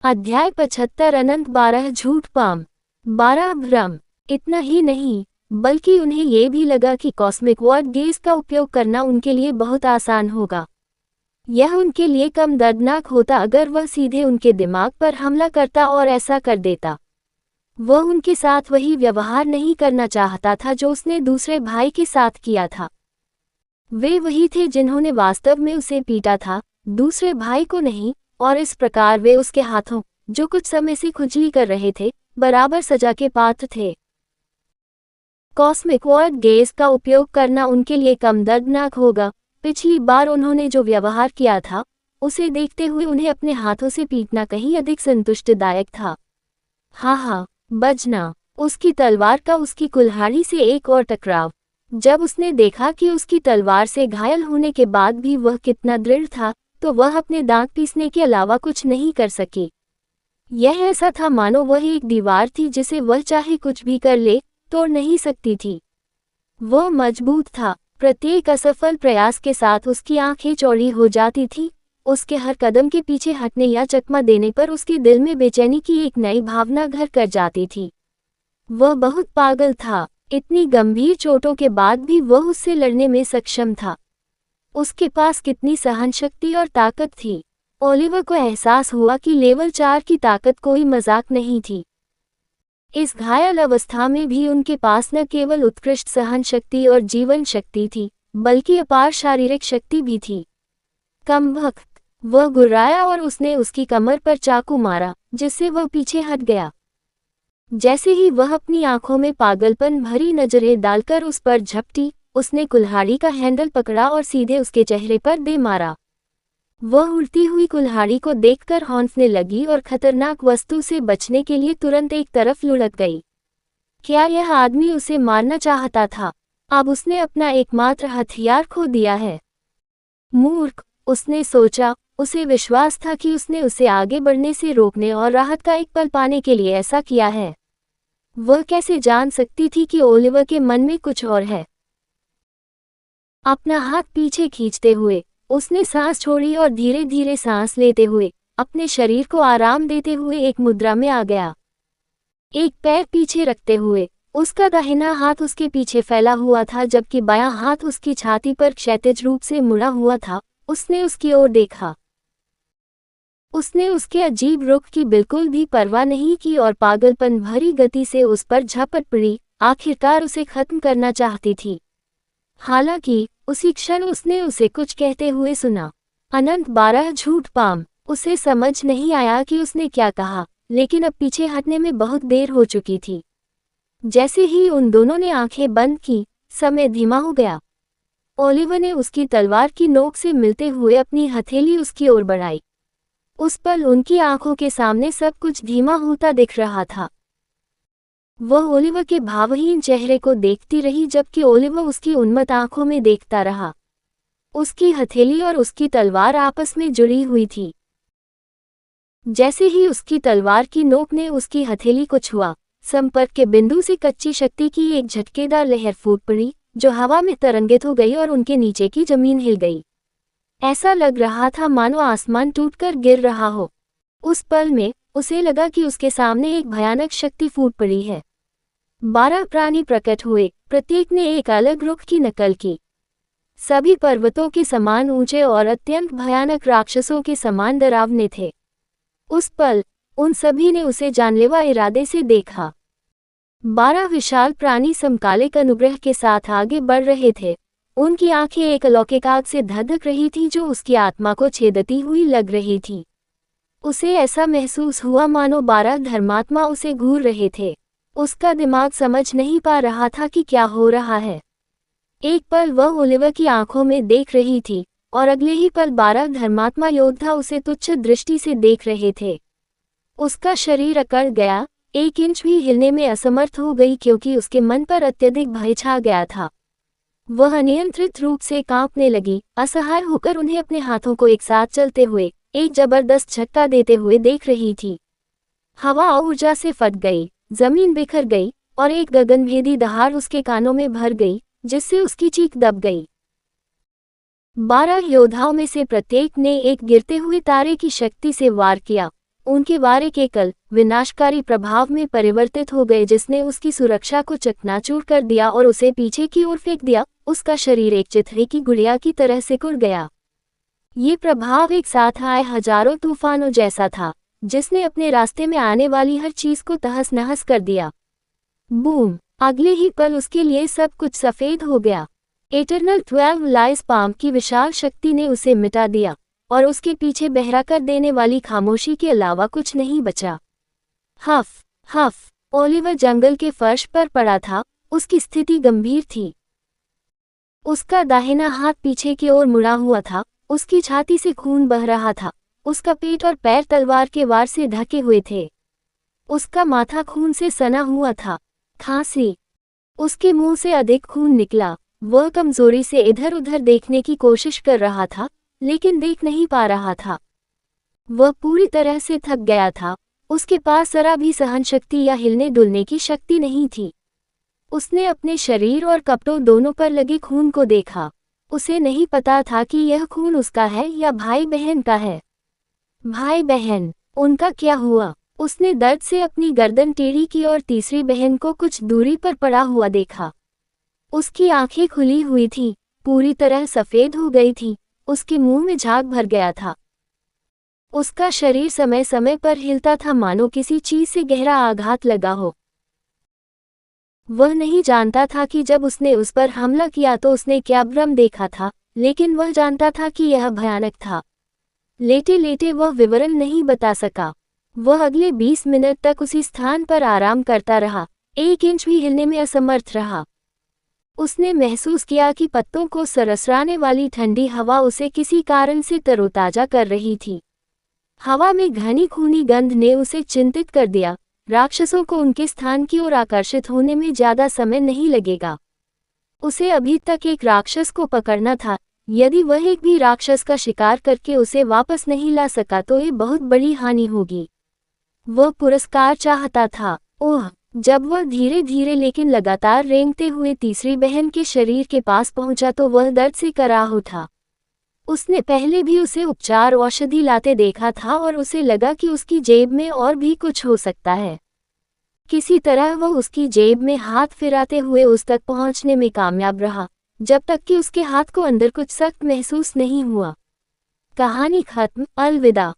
अध्याय 75 अनंत 12 झूठ पाम 12 भ्रम। इतना ही नहीं बल्कि उन्हें ये भी लगा कि कॉस्मिक वर्ड गेज का उपयोग करना उनके लिए बहुत आसान होगा। यह उनके लिए कम दर्दनाक होता अगर वह सीधे उनके दिमाग पर हमला करता और ऐसा कर देता। वह उनके साथ वही व्यवहार नहीं करना चाहता था जो उसने दूसरे भाई के साथ किया था। वे वही थे जिन्होंने वास्तव में उसे पीटा था, दूसरे भाई को नहीं, और इस प्रकार वे उसके हाथों, जो कुछ समय से खुजली कर रहे थे, बराबर सजा के पात्र थे। कॉस्मिक वर्ड गेज का उपयोग करना उनके लिए कम दर्दनाक होगा। पिछली बार उन्होंने जो व्यवहार किया था, उसे देखते हुए उन्हें अपने हाथों से पीटना कहीं अधिक संतुष्टिदायक था। हाँ, बजना। उसकी तलवार का उसकी कुल्हाड़ी से एक और टकराव। जब उसने देखा कि उसकी तलवार से घायल होने के बाद भी वह कितना दृढ़ था, तो वह अपने दांत पीसने के अलावा कुछ नहीं कर सकी। यह ऐसा था मानो वह एक दीवार थी जिसे वह चाहे कुछ भी कर ले, तोड़ नहीं सकती थी। वह मजबूत था। प्रत्येक असफल प्रयास के साथ उसकी आंखें चौड़ी हो जाती थीं। उसके हर कदम के पीछे हटने या चकमा देने पर उसके दिल में बेचैनी की एक नई भावना घर कर जाती थी। वह बहुत पागल था। इतनी गंभीर चोटों के बाद भी वह उससे लड़ने में सक्षम था। उसके पास कितनी सहनशक्ति और ताकत थी। ओलिवर को एहसास हुआ कि लेवल 4 की ताकत कोई मजाक नहीं थी। इस घायल अवस्था में भी उनके पास न केवल उत्कृष्ट सहनशक्ति और जीवन शक्ति थी, बल्कि अपार शारीरिक शक्ति भी थी। कमबख्त, वह गुर्राया और उसने उसकी कमर पर चाकू मारा, जिससे वह पीछे हट गया। जैसे ही वह अपनी आंखों में पागलपन भरी नजरें डालकर उस पर झपटी, उसने कुल्हाड़ी का हैंडल पकड़ा और सीधे उसके चेहरे पर दे मारा। वह उड़ती हुई कुल्हाड़ी को देखकर हौंफने लगी और खतरनाक वस्तु से बचने के लिए तुरंत एक तरफ लुढ़क गई। क्या यह आदमी उसे मारना चाहता था? अब उसने अपना एकमात्र हथियार खो दिया है। मूर्ख, उसने सोचा। उसे विश्वास था कि उसने उसे आगे बढ़ने से रोकने और राहत का एक पल पाने के लिए ऐसा किया है। वह कैसे जान सकती थी कि ओलिवर के मन में कुछ और है? अपना हाथ पीछे खींचते हुए उसने सांस छोड़ी और धीरे धीरे सांस लेते हुए अपने शरीर को आराम देते हुए एक मुद्रा में आ गया। एक पैर पीछे रखते हुए उसका दाहिना हाथ उसके पीछे फैला हुआ था जबकि बायां हाथ उसकी छाती पर क्षैतिज रूप से मुड़ा हुआ था। उसने उसकी ओर देखा। उसने उसके अजीब रुख की बिल्कुल भी परवाह नहीं की और पागलपन भरी गति से उस पर झपट पड़ी, आखिरकार उसे खत्म करना चाहती थी। हालांकि उसी क्षण उसने उसे कुछ कहते हुए सुना। अनंत 12 झूठ पाम। उसे समझ नहीं आया कि उसने क्या कहा, लेकिन अब पीछे हटने में बहुत देर हो चुकी थी। जैसे ही उन दोनों ने आंखें बंद की, समय धीमा हो गया। ओलिवर ने उसकी तलवार की नोक से मिलते हुए अपनी हथेली उसकी ओर बढ़ाई। उस पल उनकी आंखों के सामने सब कुछ धीमा होता दिख रहा था। वह ओलिवर के भावहीन चेहरे को देखती रही जबकि ओलिवर उसकी उन्मत्त आंखों में देखता रहा। उसकी हथेली और उसकी तलवार आपस में जुड़ी हुई थी। जैसे ही उसकी तलवार की नोक ने उसकी हथेली को छुआ, संपर्क के बिंदु से कच्ची शक्ति की एक झटकेदार लहर फूट पड़ी, जो हवा में तरंगित हो गई और उनके नीचे की जमीन हिल गई। ऐसा लग रहा था मानो आसमान टूटकर गिर रहा हो। उस पल में उसे लगा कि उसके सामने एक भयानक शक्ति फूट पड़ी है। 12 प्राणी प्रकट हुए, प्रत्येक ने एक अलग रुख की नकल की। सभी पर्वतों के समान ऊंचे और अत्यंत भयानक राक्षसों के समान डरावने थे। उस पल उन सभी ने उसे जानलेवा इरादे से देखा। 12 विशाल प्राणी समकालिक अनुग्रह के साथ आगे बढ़ रहे थे। उनकी आंखें एक अलौकिक आग से धधक रही थीं जो उसकी आत्मा को छेदती हुई लग रही थी। उसे ऐसा महसूस हुआ मानो 12 धर्मात्मा उसे घूर रहे थे। उसका दिमाग समझ नहीं पा रहा था कि क्या हो रहा है। एक पल वह ओलिवर की आंखों में देख रही थी और अगले ही पल 12 धर्मात्मा योद्धा उसे तुच्छ दृष्टि से देख रहे थे। उसका शरीर अकड़ गया, 1 इंच भी हिलने में असमर्थ हो गई क्योंकि उसके मन पर अत्यधिक भय छा गया था। वह अनियंत्रित रूप से कांपने लगी, असहाय होकर उन्हें अपने हाथों को एक साथ चलते हुए एक जबरदस्त झटका देते हुए देख रही थी। हवा ऊर्जा से फट गई, जमीन बिखर गई और एक गगनभेदी दहाड़ उसके कानों में भर गई, जिससे उसकी चीख दब गई। 12 योद्धाओं में से प्रत्येक ने एक गिरते हुए तारे की शक्ति से वार किया। उनके वार एक एकल विनाशकारी प्रभाव में परिवर्तित हो गए जिसने उसकी सुरक्षा को चकनाचूर कर दिया और उसे पीछे की ओर फेंक दिया। उसका शरीर एक चिथड़े की गुड़िया की तरह सिकुड़ गया। ये प्रभाव एक साथ आए हजारों तूफानों जैसा था, जिसने अपने रास्ते में आने वाली हर चीज को तहस नहस कर दिया। बूम! अगले ही पल उसके लिए सब कुछ सफेद हो गया। एटर्नल 12 लाइस पाम की विशाल शक्ति ने उसे मिटा दिया और उसके पीछे बहरा कर देने वाली खामोशी के अलावा कुछ नहीं बचा। हफ हफ! ओलिवर जंगल के फर्श पर पड़ा था, उसकी स्थिति गंभीर थी। उसका दाहिना हाथ पीछे की ओर मुड़ा हुआ था, उसकी छाती से खून बह रहा था, उसका पेट और पैर तलवार के वार से ढके हुए थे। उसका माथा खून से सना हुआ था। खांसी! उसके मुंह से अधिक खून निकला। वह कमजोरी से इधर उधर देखने की कोशिश कर रहा था, लेकिन देख नहीं पा रहा था। वह पूरी तरह से थक गया था, उसके पास जरा भी सहन शक्ति या हिलने डुलने की शक्ति नहीं थी। उसने अपने शरीर और कपड़ों दोनों पर लगे खून को देखा। उसे नहीं पता था कि यह खून उसका है या भाई बहन का है। भाई बहन, उनका क्या हुआ? उसने दर्द से अपनी गर्दन टेढ़ी की और तीसरी बहन को कुछ दूरी पर पड़ा हुआ देखा। उसकी आंखें खुली हुई थीं, पूरी तरह सफेद हो गई थी, उसके मुंह में झाग भर गया था। उसका शरीर समय समय पर हिलता था मानो किसी चीज से गहरा आघात लगा हो। वह नहीं जानता था कि जब उसने उस पर हमला किया तो उसने क्या भ्रम देखा था, लेकिन वह जानता था कि यह भयानक था। लेटे लेटे वह विवरण नहीं बता सका। वह अगले 20 मिनट तक उसी स्थान पर आराम करता रहा, 1 इंच भी हिलने में असमर्थ रहा। उसने महसूस किया कि पत्तों को सरसराने वाली ठंडी हवा उसे किसी कारण से तरोताजा कर रही थी। हवा में घनी खूनी गंध ने उसे चिंतित कर दिया। राक्षसों को उनके स्थान की ओर आकर्षित होने में ज्यादा समय नहीं लगेगा। उसे अभी तक एक राक्षस को पकड़ना था। यदि वह एक भी राक्षस का शिकार करके उसे वापस नहीं ला सका तो ये बहुत बड़ी हानि होगी। वह पुरस्कार चाहता था। ओह! जब वह धीरे धीरे लेकिन लगातार रेंगते हुए तीसरी बहन के शरीर के पास पहुंचा तो वह दर्द से कराह उठा। उसने पहले भी उसे उपचार औषधि लाते देखा था और उसे लगा कि उसकी जेब में और भी कुछ हो सकता है। किसी तरह वह उसकी जेब में हाथ फिराते हुए उस तक पहुंचने में कामयाब रहा, जब तक कि उसके हाथ को अंदर कुछ सख्त महसूस नहीं हुआ। कहानी खत्म। अलविदा।